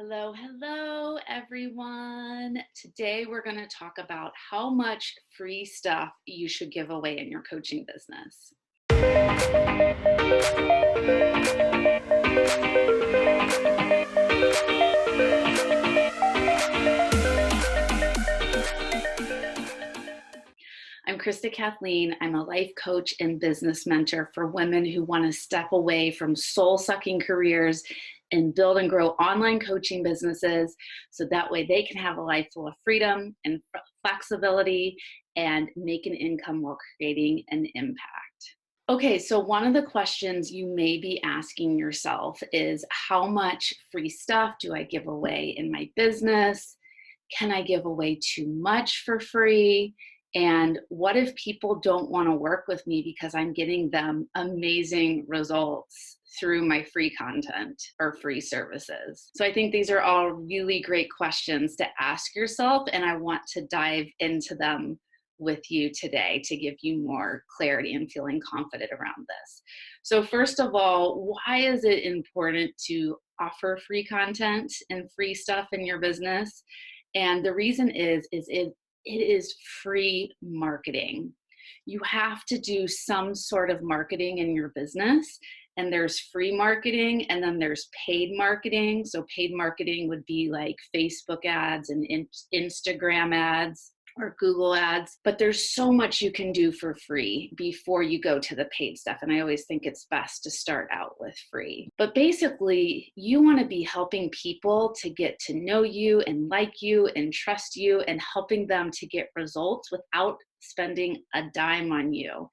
Hello, hello, everyone. Today we're going to talk about how much free stuff you should give away in your coaching business. I'm Krista Kathleen. I'm a life coach and business mentor for women who want to step away from soul-sucking careers and build and grow online coaching businesses so that way they can have a life full of freedom and flexibility and make an income while creating an impact. Okay, so one of the questions you may be asking yourself is, how much free stuff do I give away in my business? Can I give away too much for free? And what if people don't want to work with me because I'm getting them amazing results through my free content or free services? So I think these are all really great questions to ask yourself, and I want to dive into them with you today to give you more clarity and feeling confident around this. So first of all, why is it important to offer free content and free stuff in your business? And the reason is it is free marketing. You have to do some sort of marketing in your business, and there's free marketing and then there's paid marketing. So paid marketing would be like Facebook ads and Instagram ads or Google ads, but there's so much you can do for free before you go to the paid stuff. And I always think it's best to start out with free. But basically, you want to be helping people to get to know you and like you and trust you, and helping them to get results without spending a dime on you.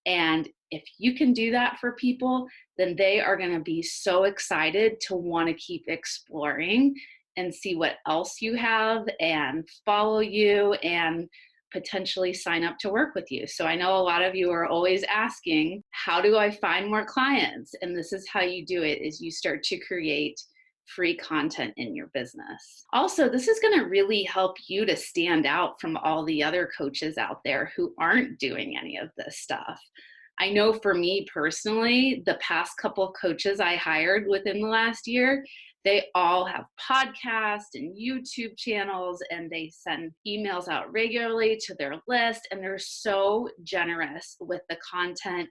And if you can do that for people, then they are going to be so excited to want to keep exploring and see what else you have and follow you and potentially sign up to work with you. So I know a lot of you are always asking, how do I find more clients? And this is how you do it, is you start to create free content in your business. Also, this is going to really help you to stand out from all the other coaches out there who aren't doing any of this stuff. I know for me personally, the past couple of coaches I hired within the last year, they all have podcasts and YouTube channels, and they send emails out regularly to their list, and they're so generous with the content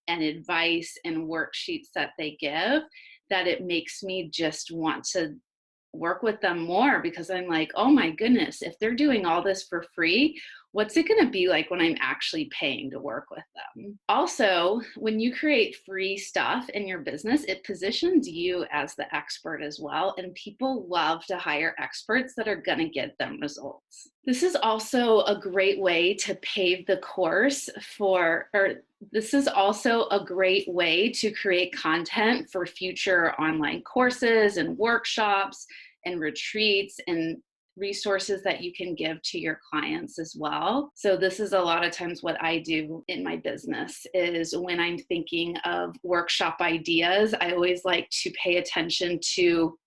and advice and worksheets that they give that it makes me just want to work with them more, because I'm like, oh my goodness, if they're doing all this for free, what's it going to be like when I'm actually paying to work with them? Also, when you create free stuff in your business, it positions you as the expert as well, and people love to hire experts that are going to get them results. This is also a great way to pave the course this is also a great way to create content for future online courses and workshops and retreats and resources that you can give to your clients as well. So this is a lot of times what I do in my business, is when I'm thinking of workshop ideas, I always like to pay attention to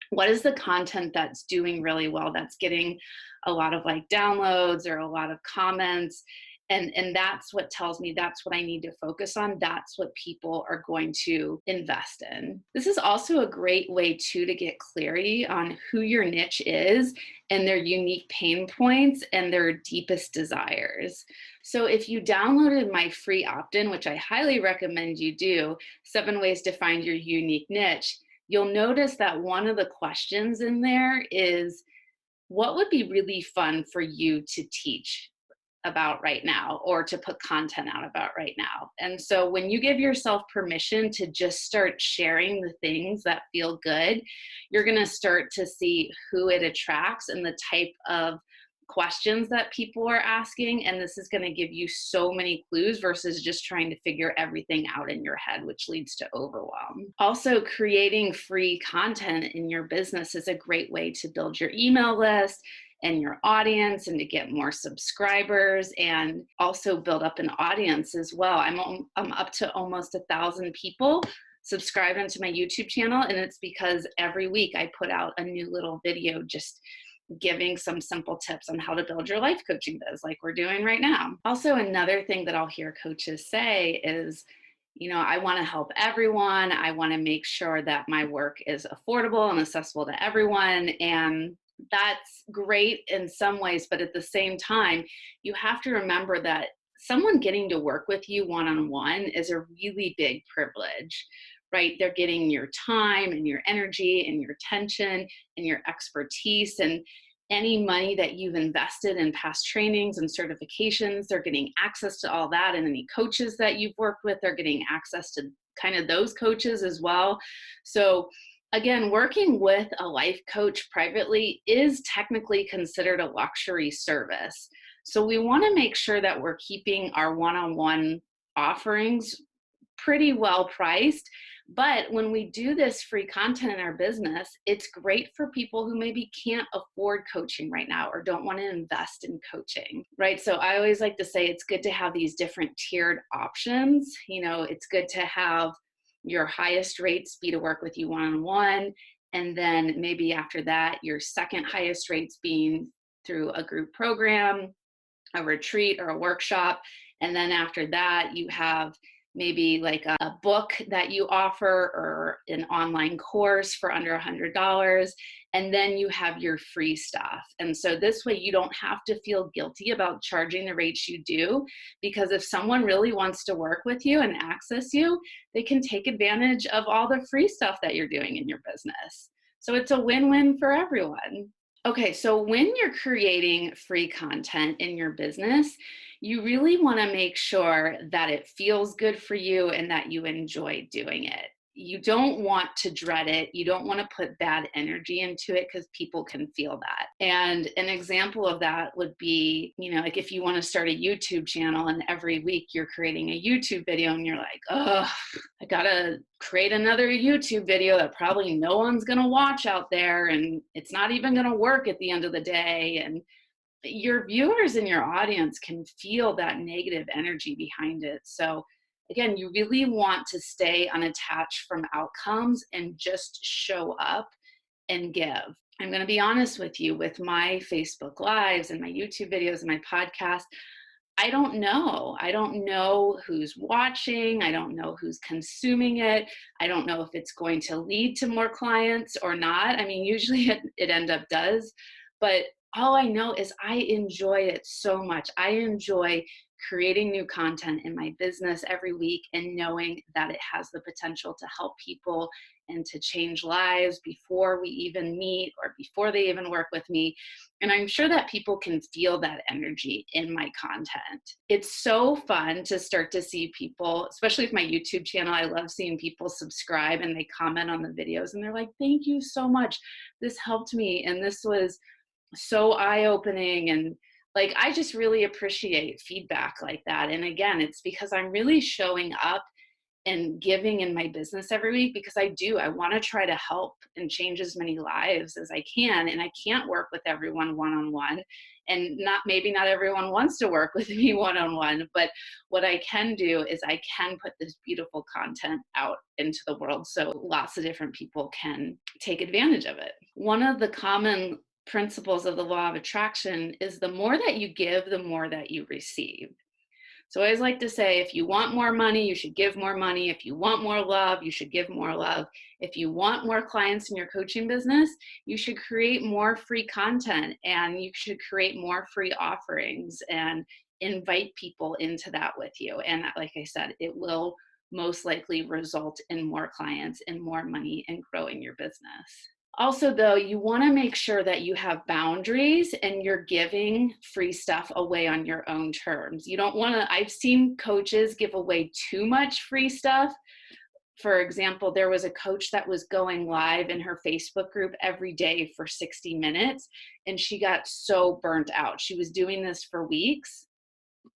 what is the content that's doing really well, that's getting a lot of like downloads or a lot of comments. And that's what tells me that's what I need to focus on. That's what people are going to invest in. This is also a great way too to get clarity on who your niche is and their unique pain points and their deepest desires. So if you downloaded my free opt-in, which I highly recommend you do, 7 ways to find your unique niche, you'll notice that one of the questions in there is, what would be really fun for you to teach about right now, or to put content out about right now? And so when you give yourself permission to just start sharing the things that feel good, you're going to start to see who it attracts and the type of questions that people are asking. And this is going to give you so many clues versus just trying to figure everything out in your head, which leads to overwhelm. Also, creating free content in your business is a great way to build your email list and your audience, and to get more subscribers, and also build up an audience as well. I'm up to almost 1,000 people subscribing to my YouTube channel, and it's because every week I put out a new little video just giving some simple tips on how to build your life coaching biz, like we're doing right now. Also, another thing that I'll hear coaches say is, I want to help everyone. I want to make sure that my work is affordable and accessible to everyone. And that's great in some ways, but at the same time, you have to remember that someone getting to work with you one-on-one is a really big privilege, right? They're getting your time and your energy and your attention and your expertise, and any money that you've invested in past trainings and certifications, they're getting access to all that. And any coaches that you've worked with, they're getting access to kind of those coaches as well. So again, working with a life coach privately is technically considered a luxury service. So we want to make sure that we're keeping our one-on-one offerings pretty well priced. But when we do this free content in our business, it's great for people who maybe can't afford coaching right now or don't want to invest in coaching, right? So I always like to say it's good to have these different tiered options. It's good to have your highest rates be to work with you one-on-one. And then maybe after that, your second highest rates being through a group program, a retreat, or a workshop. And then after that, you have maybe like a book that you offer or an online course for under $100. And then you have your free stuff. And so this way you don't have to feel guilty about charging the rates you do, because if someone really wants to work with you and access you, they can take advantage of all the free stuff that you're doing in your business. So it's a win-win for everyone. Okay, so when you're creating free content in your business, you really want to make sure that it feels good for you and that you enjoy doing it. You don't want to dread it. You don't want to put bad energy into it, because people can feel that. And an example of that would be, like if you want to start a YouTube channel and every week you're creating a YouTube video and you're like, oh, I gotta create another YouTube video that probably no one's gonna watch out there, and it's not even gonna work at the end of the day. And your viewers and your audience can feel that negative energy behind it. So again, you really want to stay unattached from outcomes and just show up and give. I'm going to be honest with you, with my Facebook Lives and my YouTube videos and my podcast, I don't know. I don't know who's watching. I don't know who's consuming it. I don't know if it's going to lead to more clients or not. I mean, usually it end up does, but all I know is I enjoy it so much. I enjoy creating new content in my business every week and knowing that it has the potential to help people and to change lives before we even meet or before they even work with me. And I'm sure that people can feel that energy in my content. It's so fun to start to see people, especially with my YouTube channel. I love seeing people subscribe and they comment on the videos and they're like, thank you so much. This helped me. And this was so eye-opening. And like, I just really appreciate feedback like that. And again, it's because I'm really showing up and giving in my business every week, because I want to try to help and change as many lives as I can. And I can't work with everyone one-on-one, and maybe not everyone wants to work with me one-on-one, but what I can do is I can put this beautiful content out into the world so lots of different people can take advantage of it. One of the common principles of the law of attraction is the more that you give, the more that you receive. So I always like to say, if you want more money, you should give more money. If you want more love, you should give more love. If you want more clients in your coaching business, you should create more free content, and you should create more free offerings and invite people into that with you. And like I said, it will most likely result in more clients and more money and growing your business. Also, though, you want to make sure that you have boundaries and you're giving free stuff away on your own terms. You don't want to, I've seen coaches give away too much free stuff. For example, there was a coach that was going live in her Facebook group every day for 60 minutes, and she got so burnt out. She was doing this for weeks,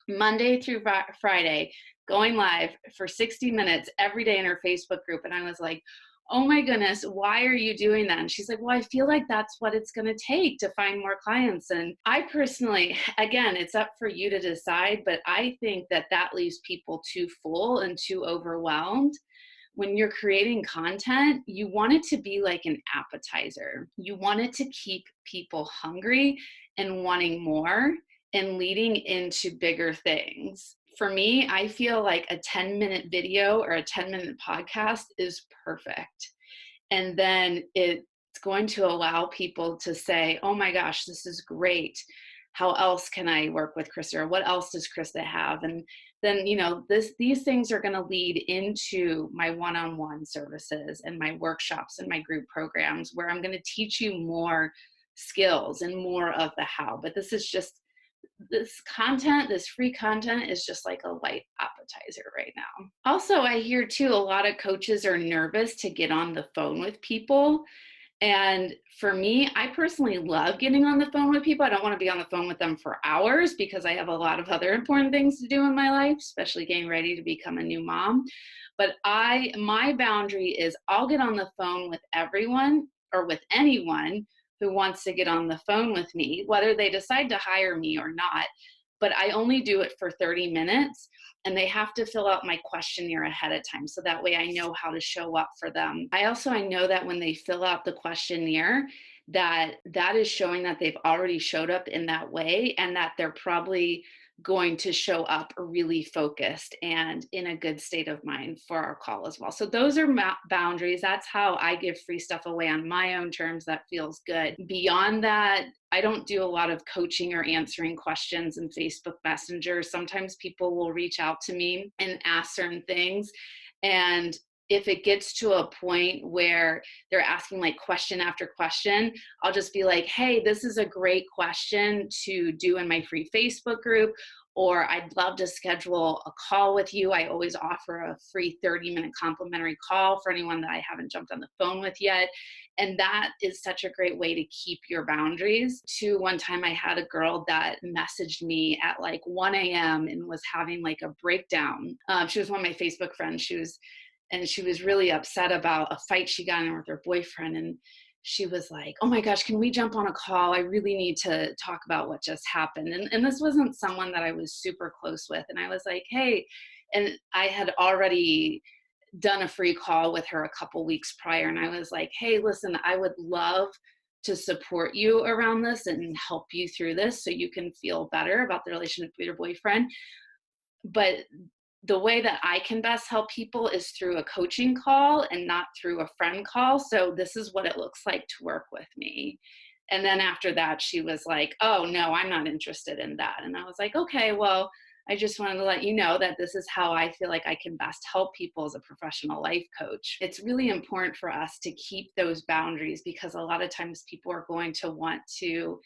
Monday through Friday, going live for 60 minutes every day in her Facebook group. And I was like, oh my goodness, why are you doing that? And she's like, well, I feel like that's what it's going to take to find more clients. And I personally, again, it's up for you to decide, but I think that that leaves people too full and too overwhelmed. When you're creating content, you want it to be like an appetizer. You want it to keep people hungry and wanting more and leading into bigger things. for me, I feel like a 10-minute video or a 10-minute podcast is perfect. And then it's going to allow people to say, oh my gosh, this is great. How else can I work with Krista? Or what else does Krista have? And then, these things are going to lead into my one-on-one services and my workshops and my group programs, where I'm going to teach you more skills and more of the how. But this free content is just like a light appetizer right now. Also, I hear too, a lot of coaches are nervous to get on the phone with people. And for me, I personally love getting on the phone with people. I don't want to be on the phone with them for hours because I have a lot of other important things to do in my life, especially getting ready to become a new mom. But my boundary is I'll get on the phone with everyone or with anyone who wants to get on the phone with me, whether they decide to hire me or not. But I only do it for 30 minutes, and they have to fill out my questionnaire ahead of time. So that way I know how to show up for them. I know that when they fill out the questionnaire, that is showing that they've already showed up in that way, and that they're probably going to show up really focused and in a good state of mind for our call as well. So those are boundaries. That's how I give free stuff away on my own terms. That feels good. Beyond that, I don't do a lot of coaching or answering questions in Facebook Messenger. Sometimes people will reach out to me and ask certain things. And if it gets to a point where they're asking like question after question, I'll just be like, hey, this is a great question to do in my free Facebook group, or I'd love to schedule a call with you. I always offer a free 30-minute complimentary call for anyone that I haven't jumped on the phone with yet. And that is such a great way to keep your boundaries. One time I had a girl that messaged me at like 1 a.m. and was having like a breakdown. She was one of my Facebook friends. She was really upset about a fight she got in with her boyfriend. And she was like, oh my gosh, can we jump on a call? I really need to talk about what just happened. And this wasn't someone that I was super close with. And I was like, hey, and I had already done a free call with her a couple weeks prior. And I was like, hey, listen, I would love to support you around this and help you through this so you can feel better about the relationship with your boyfriend. But the way that I can best help people is through a coaching call and not through a friend call. So this is what it looks like to work with me. And then after that, she was like, oh no, I'm not interested in that. And I was like, okay, well, I just wanted to let you know that this is how I feel like I can best help people as a professional life coach. It's really important for us to keep those boundaries, because a lot of times people are going to want to,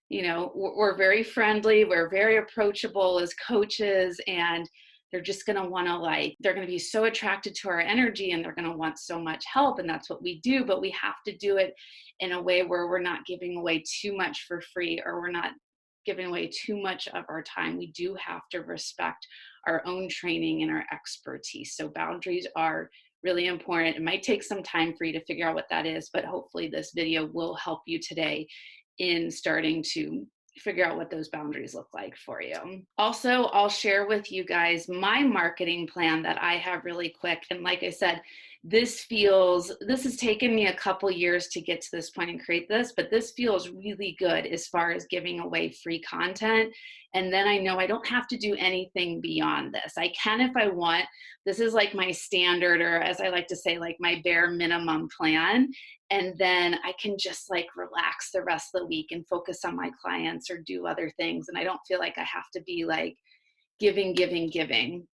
we're very friendly, we're very approachable as coaches, and they're just going to want to they're going to be so attracted to our energy, and they're going to want so much help. And that's what we do. But we have to do it in a way where we're not giving away too much for free, or we're not giving away too much of our time. We do have to respect our own training and our expertise. So boundaries are really important. It might take some time for you to figure out what that is, but hopefully this video will help you today in starting to figure out what those boundaries look like for you. Also, I'll share with you guys my marketing plan that I have really quick. And like I said, this has taken me a couple years to get to this point and create this, but this feels really good as far as giving away free content. And then I know I don't have to do anything beyond this. I can if I want. This is like my standard, or as I like to say, like my bare minimum plan. And then I can just like relax the rest of the week and focus on my clients or do other things. And I don't feel like I have to be like giving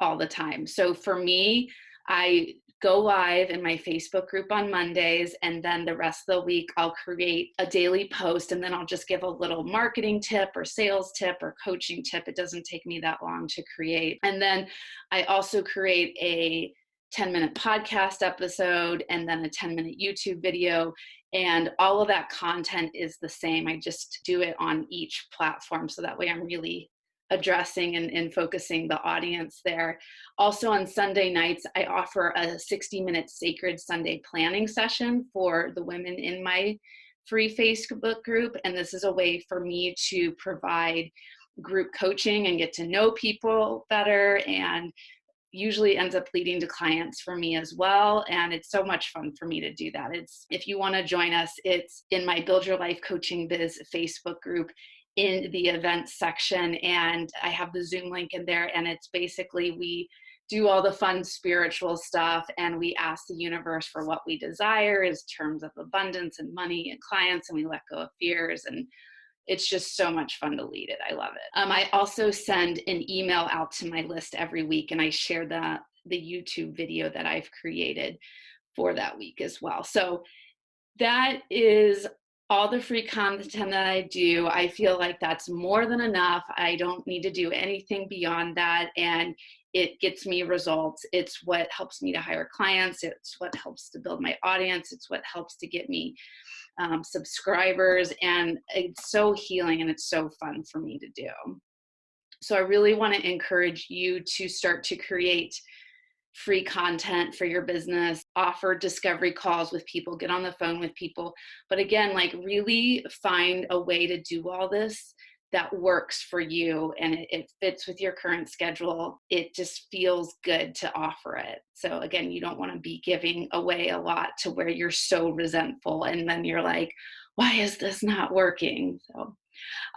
all the time. So for me, I go live in my Facebook group on Mondays, and then the rest of the week I'll create a daily post, and then I'll just give a little marketing tip or sales tip or coaching tip. It doesn't take me that long to create. And then I also create a 10-minute podcast episode and then a 10-minute YouTube video. And all of that content is the same. I just do it on each platform, so that way I'm really addressing and focusing the audience there. Also on Sunday nights, I offer a 60-minute sacred Sunday planning session for the women in my free Facebook group. And this is a way for me to provide group coaching and get to know people better, and usually ends up leading to clients for me as well. And it's so much fun for me to do that. If you want to join us, it's in my Build Your Life Coaching Biz Facebook group. in the events section, and I have the Zoom link in there, and it's basically we do all the fun spiritual stuff, and we ask the universe for what we desire in terms of abundance and money and clients, and we let go of fears, and it's just so much fun to lead it. I love it. I also send an email out to my list every week, and I share the YouTube video that I've created for that week as well. So that is all the free content that I do. I feel like that's more than enough. I don't need to do anything beyond that, and it gets me results. It's what helps me to hire clients. It's what helps to build my audience. It's what helps to get me subscribers, and it's so healing and it's so fun for me to do. So I really want to encourage you to start to create free content for your business, offer discovery calls with people, get on the phone with people. But again, like really find a way to do all this that works for you and it fits with your current schedule. It just feels good to offer it. So again, you don't want to be giving away a lot to where you're so resentful and then you're like, why is this not working? So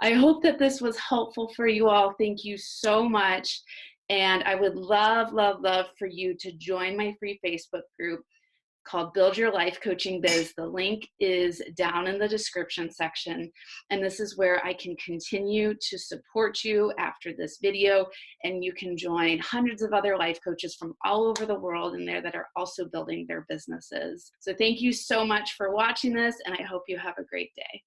I hope that this was helpful for you all. Thank you so much. And I would love, love, love for you to join my free Facebook group called Build Your Life Coaching Biz. The link is down in the description section. And this is where I can continue to support you after this video. And you can join hundreds of other life coaches from all over the world in there that are also building their businesses. So thank you so much for watching this, and I hope you have a great day.